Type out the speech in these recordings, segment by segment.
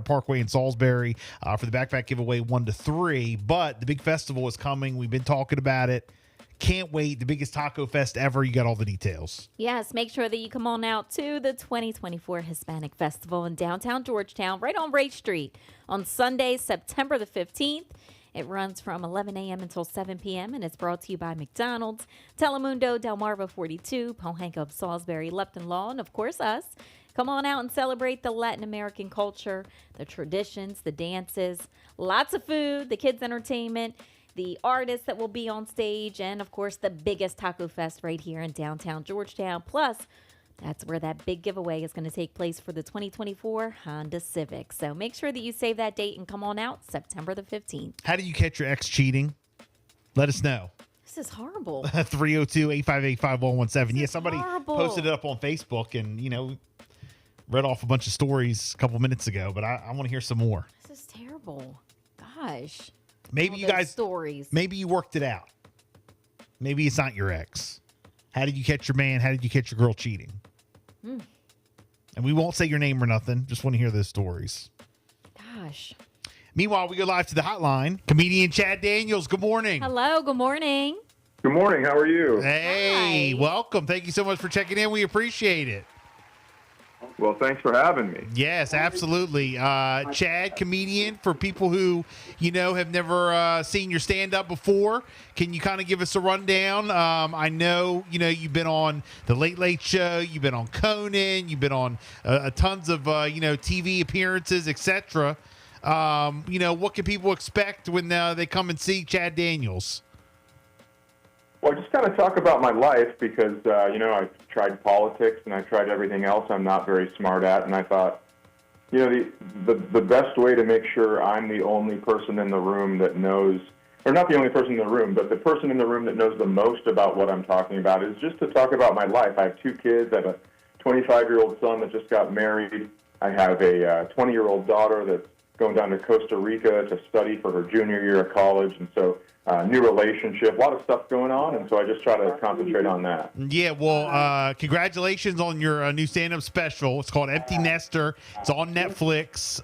Parkway in Salisbury for the backpack giveaway 1 to 3. But the big festival is coming. We've been talking about it. Can't wait. The biggest taco fest ever. You got all the details. Yes, make sure that you come on out to the 2024 Hispanic Festival in downtown Georgetown, right on Ray Street, on Sunday, September the 15th. It runs from 11 a.m. until 7 p.m. and it's brought to you by McDonald's, Telemundo, Delmarva 42, Pohanka of Salisbury, Lupton Law, and of course us. Come on out and celebrate the Latin American culture, the traditions, the dances, lots of food, the kids' entertainment, the artists that will be on stage, and of course the biggest taco fest right here in downtown Georgetown. Plus, that's where that big giveaway is going to take place for the 2024 Honda Civic. So make sure that you save that date and come on out September the 15th. How do you catch your ex cheating? Let us know. This is horrible. 302-858-5117. Yeah, somebody horrible. posted it up on Facebook and, read off a bunch of stories a couple minutes ago, but I want to hear some more. This is terrible. Gosh. Maybe All you those guys, stories. maybe you worked it out. Maybe it's not your ex. How did you catch your man? How did you catch your girl cheating? And we won't say your name or nothing. Just want to hear those stories. Gosh. Meanwhile, we go live to the hotline. Comedian Chad Daniels, good morning. Hello, good morning. Good morning. How are you? Hey, Hi. welcome. Thank you so much for checking in. We appreciate it. Well, thanks for having me. Yes, absolutely. Chad, comedian, for people who, have never seen your stand-up before, can you kind of give us a rundown? I know, you've been on The Late Late Show, you've been on Conan, you've been on tons of, TV appearances, etc. What can people expect when they come and see Chad Daniels? Well, just kind of talk about my life because, I've tried politics and I've tried everything else I'm not very smart at. And I thought, the best way to make sure I'm the only person in the room that knows, or not the only person in the room, but the person in the room that knows the most about what I'm talking about is just to talk about my life. I have 2 kids. I have a 25-year-old son that just got married. I have a 20-year-old daughter that's going down to Costa Rica to study for her junior year of college. And so new relationship, a lot of stuff going on, and so I just try to concentrate on that. Yeah, well, congratulations on your new stand-up special. It's called Empty Nester. It's on Netflix.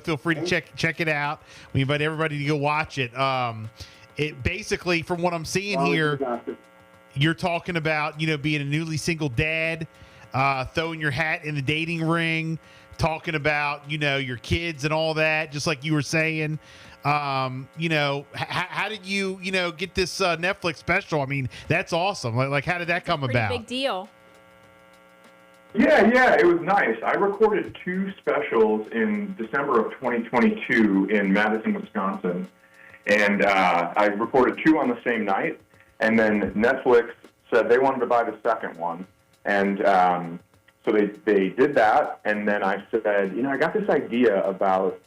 Feel free to check it out. We invite everybody to go watch it. It basically, from what I'm seeing here, you're talking about, being a newly single dad, throwing your hat in the dating ring, talking about, your kids and all that, just like you were saying. How did you, get this Netflix special? I mean, that's awesome. Like how did that come about? Big deal. Yeah, it was nice. I recorded 2 specials in December of 2022 in Madison, Wisconsin, and I recorded 2 on the same night, and then Netflix said they wanted to buy the second one, and so they did that, and then I said, I got this idea about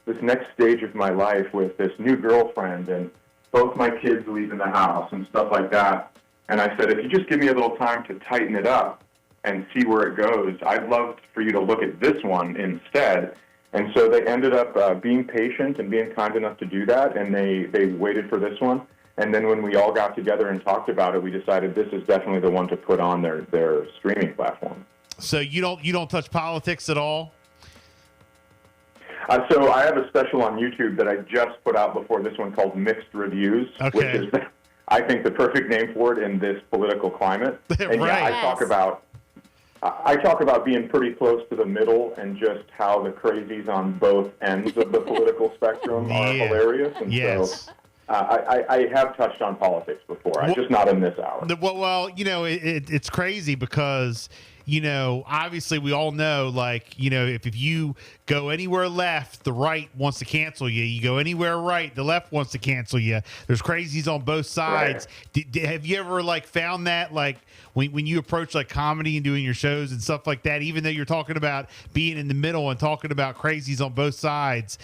this next stage of my life with this new girlfriend and both my kids leaving the house and stuff like that. And I said, if you just give me a little time to tighten it up and see where it goes, I'd love for you to look at this one instead. And so they ended up being patient and being kind enough to do that, and they waited for this one. And then when we all got together and talked about it, we decided this is definitely the one to put on their streaming platform. So you don't touch politics at all? So I have a special on YouTube that I just put out before this one called Mixed Reviews, which is, I think, the perfect name for it in this political climate. And Right. I talk about being pretty close to the middle and just how the crazies on both ends of the political spectrum are hilarious. And so I have touched on politics before. I'm just not in this hour. Well, it's crazy because, obviously we all know, if you go anywhere left, the right wants to cancel you. You go anywhere right, the left wants to cancel you. There's crazies on both sides. Right. Have you ever found that when you approach comedy and doing your shows and stuff like that, even though you're talking about being in the middle and talking about crazies on both sides,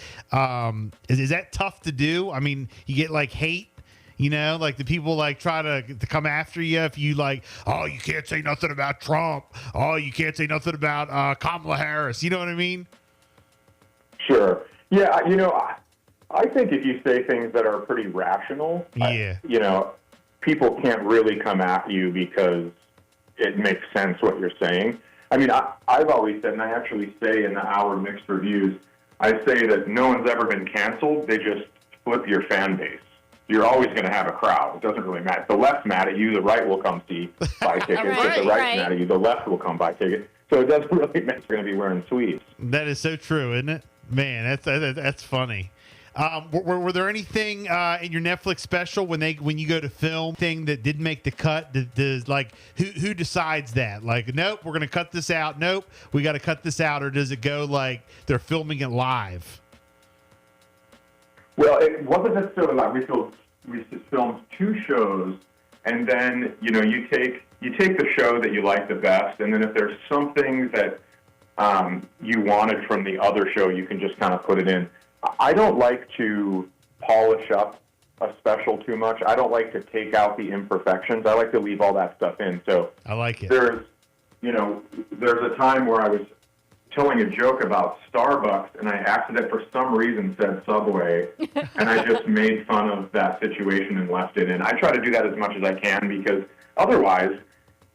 is that tough to do? I mean, you get hate. The people try to come after you if you you can't say nothing about Trump. Oh, you can't say nothing about Kamala Harris. You know what I mean? Sure. Yeah, I think if you say things that are pretty rational, people can't really come at you because it makes sense what you're saying. I mean, I've always said, and I actually say in the Hour Mixed Reviews, I say that no one's ever been canceled. They just flip your fan base. You're always going to have a crowd. It doesn't really matter. If the left's mad at you, the right will come buy tickets. Right, if the right's mad at you, the left will come buy tickets. So it doesn't really matter if you're going to be wearing sleeves. That is so true, isn't it? Man, that's funny. Were there anything in your Netflix special when you go to film thing that didn't make the cut? Like who decides that? Like, nope, we're going to cut this out. Nope, we got to cut this out. Or does it go like they're filming it live? Well, it wasn't necessarily live. We filmed 2 shows, and then you take the show that you like the best, and then if there's something that you wanted from the other show, you can just kind of put it in. I don't like to polish up a special too much. I don't like to take out the imperfections. I like to leave all that stuff in. So I like it. There's a time where I was telling a joke about Starbucks, and I accidentally, for some reason, said Subway, and I just made fun of that situation and left it in. I try to do that as much as I can, because otherwise,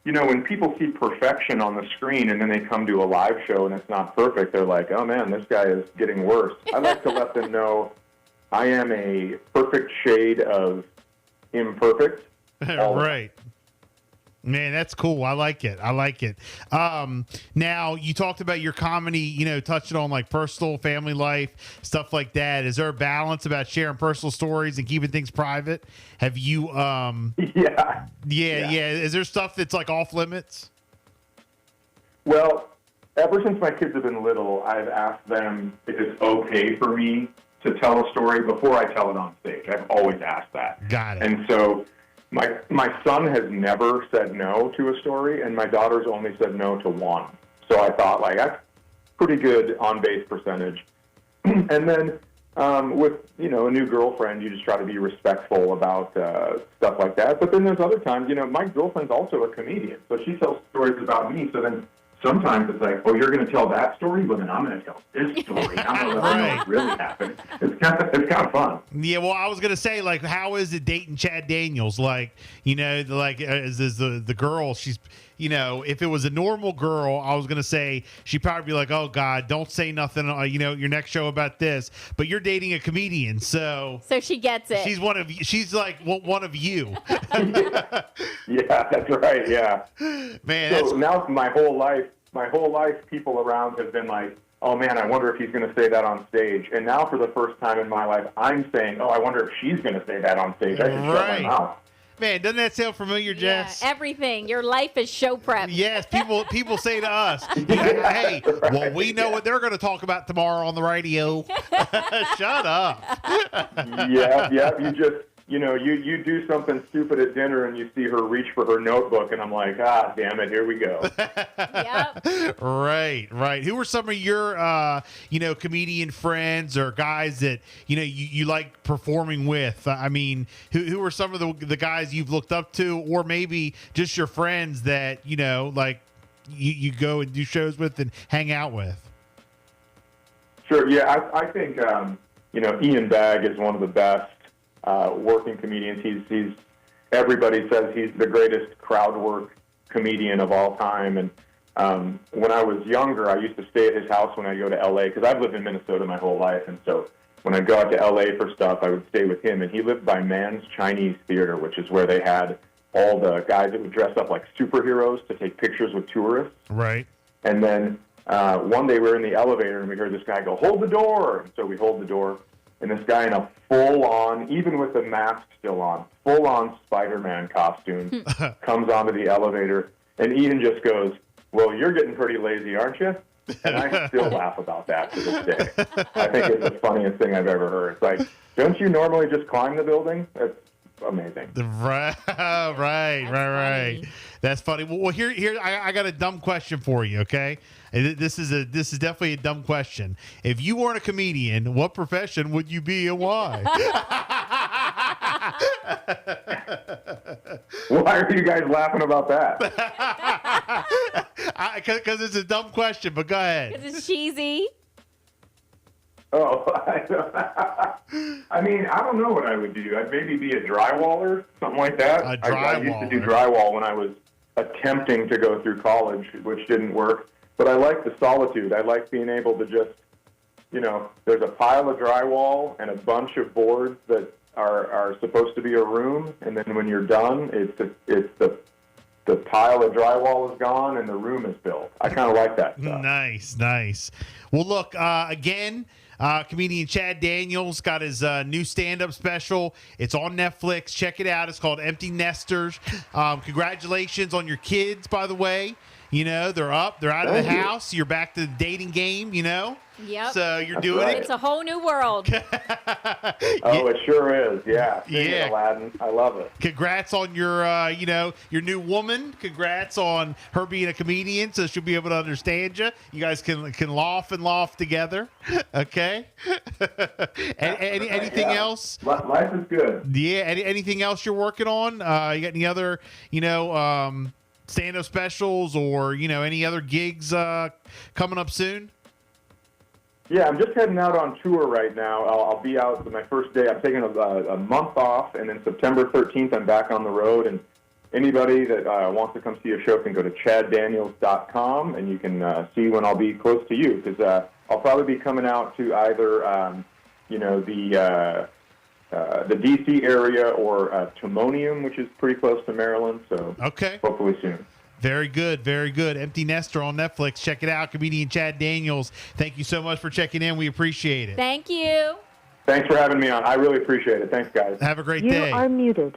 when people see perfection on the screen and then they come to a live show and it's not perfect, they're like, oh man, this guy is getting worse. I like to let them know I am a perfect shade of imperfect. Right. Man, that's cool. I like it. Now, you talked about your comedy, touching on like personal, family life, stuff like that. Is there a balance about sharing personal stories and keeping things private? Have you, Yeah. Is there stuff that's like off limits? Well, ever since my kids have been little, I've asked them if it's okay for me to tell a story before I tell it on stage. I've always asked that. Got it. And so my son has never said no to a story, and my daughter's only said no to one. So I thought, that's pretty good on-base percentage. And then with, a new girlfriend, you just try to be respectful about stuff like that. But then there's other times, my girlfriend's also a comedian, so she tells stories about me. So then sometimes it's like, oh, you're going to tell that story? Well, then I'm going to tell this story. I'm going to know what really happened. It's kind of fun. Yeah, well, I was going to say, like, how is it dating Chad Daniels? Like, is the girl, she's, if it was a normal girl, I was going to say she'd probably be like, oh, God, don't say nothing, your next show about this. But you're dating a comedian, so she gets it. She's one of you. She's like one of you. Yeah, that's right, yeah. Man, so now my whole life, people around have been like, oh, man, I wonder if he's going to say that on stage. And now for the first time in my life, I'm saying, oh, I wonder if she's going to say that on stage. I should shut my mouth. Man, doesn't that sound familiar, Jess? Yeah, everything. Your life is show prep. Yes, people say to us, hey, right, well, we know what they're going to talk about tomorrow on the radio. Shut up. Yeah, you just, you do something stupid at dinner and you see her reach for her notebook, and I'm like, damn it, here we go. Yep. Right. Who are some of your, comedian friends or guys that, you like performing with? I mean, who are some of the guys you've looked up to, or maybe just your friends that, like you go and do shows with and hang out with? Sure, yeah, I think, Ian Bagg is one of the best working comedians. He's everybody says he's the greatest crowd work comedian of all time. And when I was younger, I used to stay at his house when I go to L.A. because I've lived in Minnesota my whole life. And so when I go out to L.A. for stuff, I would stay with him. And he lived by Mann's Chinese Theater, which is where they had all the guys that would dress up like superheroes to take pictures with tourists. Right. And then one day we were in the elevator and we heard this guy go, hold the door. And so we hold the door. And this guy in a full-on, even with the mask still on, full-on Spider-Man costume comes onto the elevator, and Ian just goes, well, you're getting pretty lazy, aren't you? And I still laugh about that to this day. I think it's the funniest thing I've ever heard. It's like, don't you normally just climb the building? That's amazing. Right. That's funny. Well, here, I got a dumb question for you. Okay, this is definitely a dumb question. If you weren't a comedian, what profession would you be and why? Why are you guys laughing about that? Because it's a dumb question. But go ahead. Because it's cheesy. Oh, I mean, I don't know what I would do. I'd maybe be a drywaller, something like that. I used to do drywall when I was attempting to go through college, which didn't work. But I like the solitude. I like being able to just, there's a pile of drywall and a bunch of boards that are supposed to be a room, and then when you're done, it's the pile of drywall is gone and the room is built. I kind of like that stuff. Nice. Well, look, again, comedian Chad Daniels got his new stand-up special. It's on Netflix. Check it out. It's called Empty Nesters. Congratulations on your kids, by the way. They're up. They're out of the house. You're back to the dating game, Yep. So you're That's doing right. It's a whole new world. Oh, it sure is. Yeah. Sing it, Aladdin. I love it. Congrats on your, your new woman. Congrats on her being a comedian, so she'll be able to understand you. You guys can laugh together. Okay. Anything else? Life is good. Yeah. Anything else you're working on? You got any other, stand-up specials or any other gigs coming up soon? Yeah, I'm just heading out on tour right now. I'll be out my first day. I'm taking a month off, and then September 13th, I'm back on the road. And anybody that wants to come see a show can go to chaddaniels.com, and you can see when I'll be close to you, because I'll probably be coming out to either, the D.C. area or Timonium, which is pretty close to Maryland. So okay, hopefully soon. Very good. Empty Nester on Netflix. Check it out. Comedian Chad Daniels. Thank you so much for checking in. We appreciate it. Thank you. Thanks for having me on. I really appreciate it. Thanks, guys. Have a great day. You are muted.